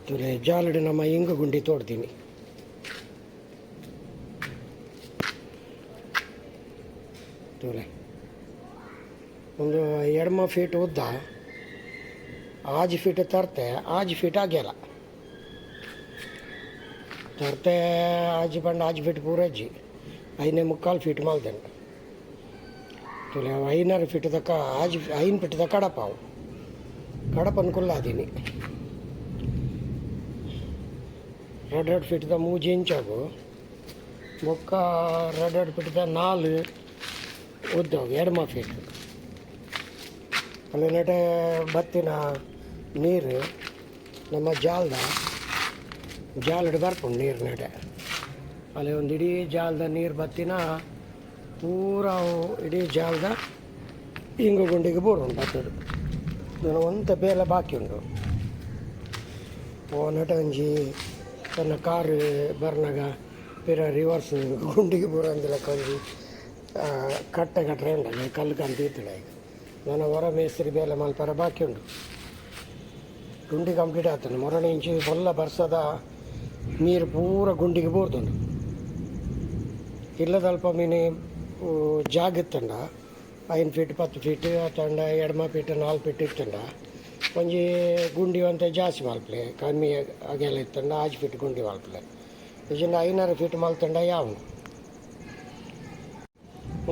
ತುಲೆ ಜಾಲಡಿ ನಮ್ಮ ಇಂಗು ಗುಂಡಿ ತೋಡ್ತೀನಿ. ತುಲೆ ಒಂದು 2 ಫೀಟ್ ಉದ್ದ, 8 ಫೀಟ್ ತರ್ತೆ, 8 ಫೀಟ್ ಆಗ್ಯಲ್ಲ ತರ್ತೆ. ಆಜಿ ಬಂಡ 8 ಫೀಟ್ ಪೂರಜ್ಜಿ 5.25 ಫೀಟ್ ಮಾಲ್ದೇನೆ. ತುಲೆ 5.5 ಫೀಟ್ ತಕ್ಕ 5 ಫೀಟ್ ದ ಕಡಪ ಅವು ಕಡಪನ ಕುಲ್ಲಾದೀನಿ. 2 ಫೀಟ್ ದ 3 ಇಂಚಾಗು ಬೊಕ್ಕ 2 ಫೀಟ್ ದ 4 ಉದ್ದವು 2 ಫೀಟ್. ಅಲ್ಲಿ ನೆಟೆ ಬತ್ತಿನ ನೀರು ನಮ್ಮ ಜಾಲಡ್ ಬರ್ಕೊಂಡು ನೀರು ನೆಟೆ ಅಲ್ಲಿ ಒಂದು ಇಡೀ ಜಾಲದ ನೀರು ಬತ್ತಿನ ಪೂರ ಇಡೀ ಜಾಲದ ಇಂಗು ಗುಂಡಿಗೆ ಬೋರುಂಟು ಬತ್ತದು. ನಾನು ಒಂತ ಬೇಲ ಬಾಕಿ ಉಂಟು. ನೆಟ ಒಂಜಿ ತನ್ನ ಕಾರು ಬರ್ನಾಗ ಪಿರ ರಿವರ್ಸ್ ಗುಂಡಿಗೆ ಬೋರು ಅಂದಿಲ್ಲ ಒಂಜಿ ಕಟ್ಟೆ ಉಂಟಲ್ಲ ಕಲ್ಲು ಕಂತ ಇತ್ತಲ್ಲ. ಈಗ ನಾನು ಹೊರ ಮೇಸ್ತ್ರಿ ಬೇಲ ಮಲ್ಪರ ಬಾಕಿ ಉಂಟು. ಗುಂಡಿ ಕಂಪ್ಲೀಟ್ ಆಗ್ತಾನೆ. ಮೊರನೆ ಇಂಚು ಹೊಲ್ಲ ಬರ್ಸದ ನೀರು ಪೂರ ಗುಂಡಿಗೆ ಬೋರ್ದುಂಡು. ಇಲ್ಲದಲ್ಪ ಮೀನು ಜಾಗ ಇತ್ತಂಡ 5 ಫೀಟ್ 10 ಫೀಟ್ ಅತ್ತಂಡ 2 ಫೀಟ್ 4 ಫೀಟ್ ಇತ್ತಂಡ ಒಂಜಿ ಗುಂಡಿ ಅಂತ ಜಾಸ್ತಿ ಮಲ್ಪಲೆ ಕಮ್ಮಿ ಆಗೆಲ್ಲ ಇತ್ತಂಡ 8 ಫೀಟ್ ಗುಂಡಿ ಮಲ್ಪಲೆ. ಇದನ್ನು 5.5 ಫೀಟ್ ಮಲ್ತಂಡ ಯಾವನು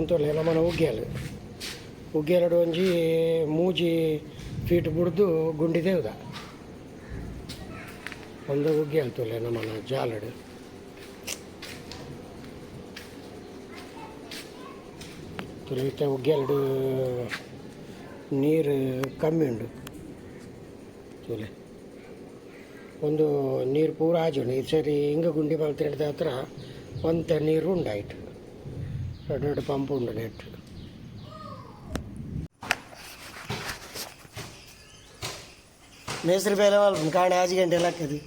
ಉಂತೊಳ್ಳೆ ನಮ್ಮನ ಉಗ್ಗೆಲಡು ಒಂಜಿ 3 ಫೀಟ್ ಬುಡ್ದು ಗುಂಡಿ ದೇವ್ದ ಒಂದು ಉಗ್ಗೆಲ್ ತೊಲೆ ನಮ್ಮನ ಜಾಲಡು. ತುಳಿತ ಉಗ್ಗೆಲ್ಡು ನೀರು ಕಮ್ಮಿ ಉಂಡು. ತುಲೆ ಒಂದು ನೀರು ಪೂರ ಆಜುಂಡು. ಈ ಸರಿ ಹಿಂಗ ಗುಂಡಿ ಮಲ್ತ ಹಿಡ್ದ ಹತ್ರ ಒಂತ ನೀರು ಉಂಡಾಯ್ತು. 2 ಪಂಪ್ ಉಂಡು ನೆಟ್. ಮೇಸ್ತ್ರಿ ಬೇಲೆ ಮಲ್ಪ ಕಾಣೆ 5 ಗಂಟೆ ಲೆಕ್ಕದಿ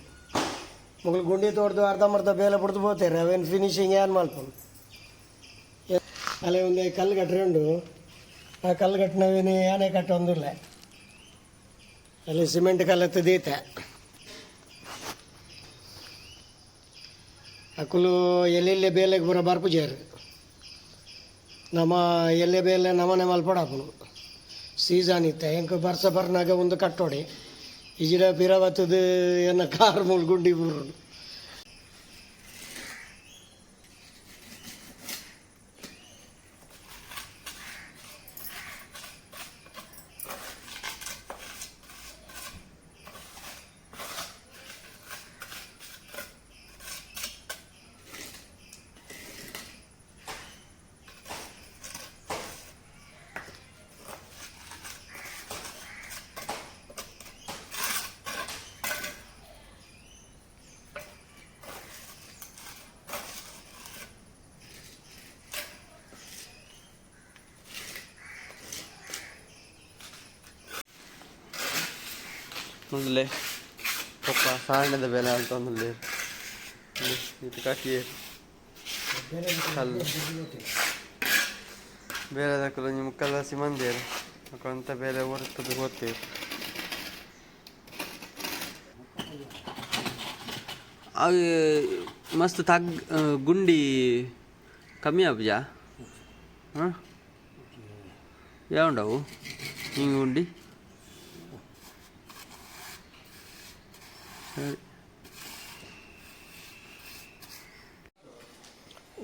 ಮುಗ್ಲು ಗುಂಡಿ ತೋಡ್ದು ಅರ್ಧಂಬರ್ಧ ಬೇಲೆ ಬಿಡ್ದು ಹೋಗ್ತಾರೆ. ಅವೇನು ಫಿನಿಶಿಂಗ್ ಏನು ಮಲ್ಪನು. ಅಲ್ಲೇ ಒಂದು ಕಲ್ಲುಗಟ್ಟರೆ ಉಂಡು. ಆ ಕಲ್ಲುಗಟ್ಟಿನವೇನು ಏನೇ ಕಟ್ಟೊಂದಿಲ್ಲ. ಅಲ್ಲಿ ಸಿಮೆಂಟ್ ಕಲ್ಲತ್ತದೀತೆ ಅಕ್ಕಲು ಎಲ್ಲೆಲ್ಲೇ ಬೇಲೆಗೆ ಬರೋ ಬರ್ಪುಜಾರು ನಮ್ಮ ಎಲ್ಲೇ ಬೇಲೆ ನಮ್ಮನೆ ಮಲ್ಪಡಾಪನು ಸೀಸನ್ ಇತ್ತೆ. ಹೆಂಗೆ ಬರ್ಸ ಬರ್ನಾಗ ಒಂದು ಕಟ್ಟೋಡಿ ಇಜಿಡ ಪಿರವತ್ತದು ಏನ ಕಾರ್ ಮೂಲ ಗುಂಡಿ ಬೂರು. ಒಂದಲೇ ಪಪ್ಪ ಸಾಣದ ಬೆಲೆ ಅಂತ ಒಂದಲೇ ಇದು ಕಾಕಿ ಕಲ್ಲು ಬೇರೆ ಹಾಕಲು ನಿಮ್ಮ ಕಲಸಿ ಮಂದಿರು ಹಾಕೊಂತ ಬೇರೆ ಹೊರತದ್ದು ಗೊತ್ತೇವೆ. ಅವು ಮಸ್ತ್ ಗುಂಡಿ ಕಮ್ಮಿ ಆಬ್ಜಾ ಹಾಂ ಯಾವುಂಡವು ಹಿಂಗೆ ಗುಂಡಿ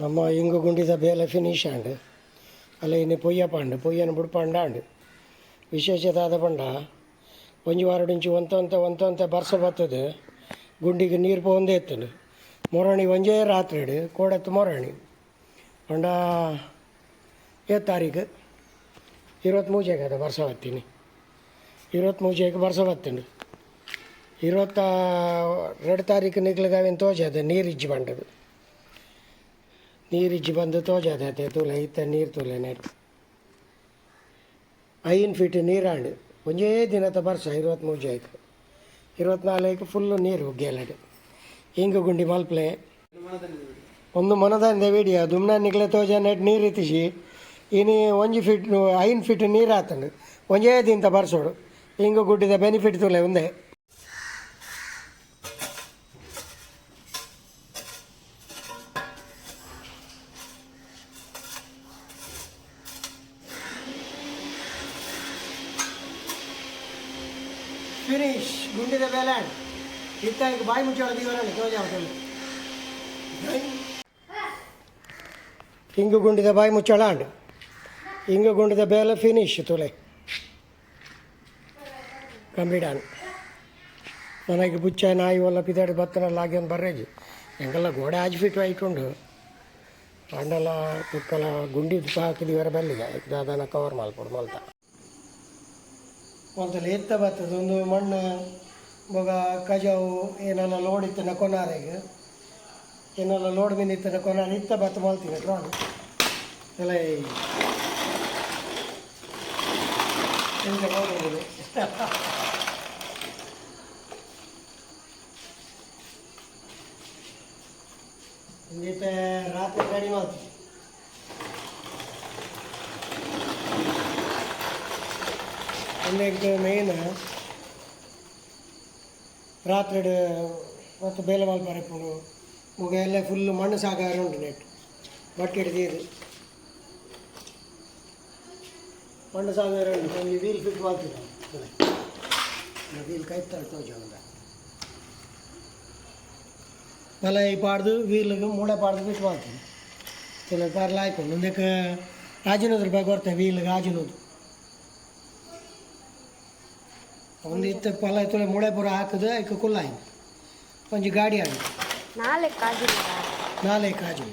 ನಮ್ಮ ಇಂಗು ಗುಂಡಿದ ಬೇಲೆ ಫಿನಿಶ್ ಆಂಡು ಅಲ್ಲ ಇನ್ನು పొయ్యను ಬುಡ್ಪಂಡಾಂಡು ವಿಶೇಷತೆ ಆದ ಪಂಡ ಒಂಜಿ ವಾರಡಿಂಚು ಒಂತ ಬರ್ಸ ಬರ್ತದೆ. ಗುಂಡಿಗೆ ನೀರು ಪೋಂದೇ ಎತ್ತನು ಮೊರಣಿ ಒಂಜೇ ರಾತ್ರಿಡು ಕೋಡೆತ್ತು ಮೊರಣಿ ಪಂಡ 7 ತಾರೀಕು 23 ಅದ ಬರ್ಸ ಬತ್ತೀನಿ. 23 ಬರ್ಸ ಬತ್ತಂಡು 22 ತಾರೀಕು ನಿಗ್ಲಗಾವೇನು ತೋಜದ ನೀರಿಜ್ಜಿ ಬಂಡದು ನೀರಿಜ್ಜಿ ಬಂದು ತೋಜದೈತೆ ತುಲೆ ಇತ್ತ ನೀರು ತುಲೆ ನೆಟ್ 5 ಫೀಟ್ ನೀರಾಂಡು ಒಂಜೇ ದಿನದ ಬರ್ಸ 23 24 ಫುಲ್ಲು ನೀರು ಗೆಲಡು ಹಿಂಗ ಗುಂಡಿ ಮಲ್ಪಲೆ ಒಂದು ಮನದಂದೆ ವಿಡಿಯೋ ದುಮ್ನ ನಿಗ್ಲೆ ತೋಜ ನೆಟ್ ನೀರು ಇತ್ತಿಸಿ ಇನ್ನು 1 ಫೀಟ್ 5 ಫೀಟ್ ನೀರು ಆತಂಡು ಒಂಜೇ ದಿನ ಬರ್ಸೋಡು ಹಿಂಗ ಗುಡ್ಡಿದ ಬೆನಿಫಿಟ್ ತುಲೆ ಒಂದೇ. ಫಿನಿಶ್ ಗುಂಡಿದ ಬೇಲಾಂಡ್ ಇತ್ತ ಈಗ ಬಾಯಿ ಮುಚ್ಚೋಳ ದೀವರಲ್ಲಿ ತೋಜಾವದಲ್ಲಿ ಹಿಂಗು ಗುಂಡಿದ ಬಾಯಿ ಮುಚ್ಚಳಾಂಡ್ ಹಿಂಗು ಗುಂಡಿದ ಬೇಲ ಫಿನಿಶ್ ತುಲೆ ಕಂಬಿಡಾನ್ ನನಗೆ ಬುಚ್ಚ ನಾಯಿ ಒಲ್ಲ ಪಿದಾಡಿ ಬತ್ತನಲ್ಲ ಆಗಿ ಒಂದು ಬರ್ರೇಜಿ ಹೆಂಗೆಲ್ಲ ಗೋಡೆ ಆಜ್ ಫಿಟ್ ಆಯ್ಕೊಂಡು ಅಂಡೆಲ್ಲ ಕುಕ್ಕಲ ಗುಂಡಿದ್ದು ಹಾಕಿದ್ವಿ ಬೇರೆ ಬೆಲ್ಲಿಗೆ ಅದನ್ನು ಕವರ್ ಮಾಡ್ಕೊಡು ಮಲ್ತ ಮೊದಲು ಎತ್ತ ಬರ್ತದೆ ಒಂದು ಮಣ್ಣು ಮಗ ಕಜಾವು ಏನೆಲ್ಲ ಲೋಡ್ ಇತ್ತನ ಕೊನಾರೆಗೆ ಏನೆಲ್ಲ ಲೋಡ್ ಮೀನಿತ್ತನ ಕೊನಾರ ಇತ್ತ ಬತ್ತ ಮಲ್ತೀನಿ ಟ್ರಾನ್ ಎಲ್ಲ ಹೋಗೋದು ಹಿಂಗೈತೆ ರಾತ್ರಿ ಗಾಡಿ ಮಾಡ್ತೀವಿ ಇನ್ನೊಂದು ಮೇಯ್ನ್ ರಾತ್ರಿ ಮತ್ತು ಬೇಲೆ ಮಾಲ್ ಬರಕೊಂಡು ಮುಗ ಎಲ್ಲ ಫುಲ್ಲು ಮಣ್ಣು ಸಾಕಾರ ಉಂಟು ನೆಟ್ ಬಟ್ಟೆ ಹಿಡಿದು ಮಣ್ಣು ಸಾಕಾರ ಉಂಟು ನಮಗೆ ವೀಲ್ ಫಿಟ್ ಮಾಡ್ತೀವಿ ವೀಲ್ ಕೈ ತೋಜ ಮಲ ಈ ಪಾಡ್ದು ವೀಲ್ಗೆ ಮೂಡೆ ಪಾಡ್ದು ಫಿಟ್ ಮಾಡ್ತೀವಿ ಚಲೋ ಕಾರ್ಲ ಹಾಕೊಂಡು ಮುಂದಕ್ಕೆ ರಾಜಿನೋದ್ರ ಬಗ್ಗೆ ಬರ್ತೇವೆ ವೀಲ್ಗೆ ರಾಜಿನೋದು ಒಂದು ಇತ್ತ ಪಲ ತುಳೆ ಮುಳೆ ಪುರ ಹಾಕಿದ್ರೆ ಅದಕ್ಕೆ ಕುಲ್ಲ ಆಯ್ತು ಒಂಜಿ ಗಾಡಿ ಆಗಿ ನಾಳೆ ಕಾಜು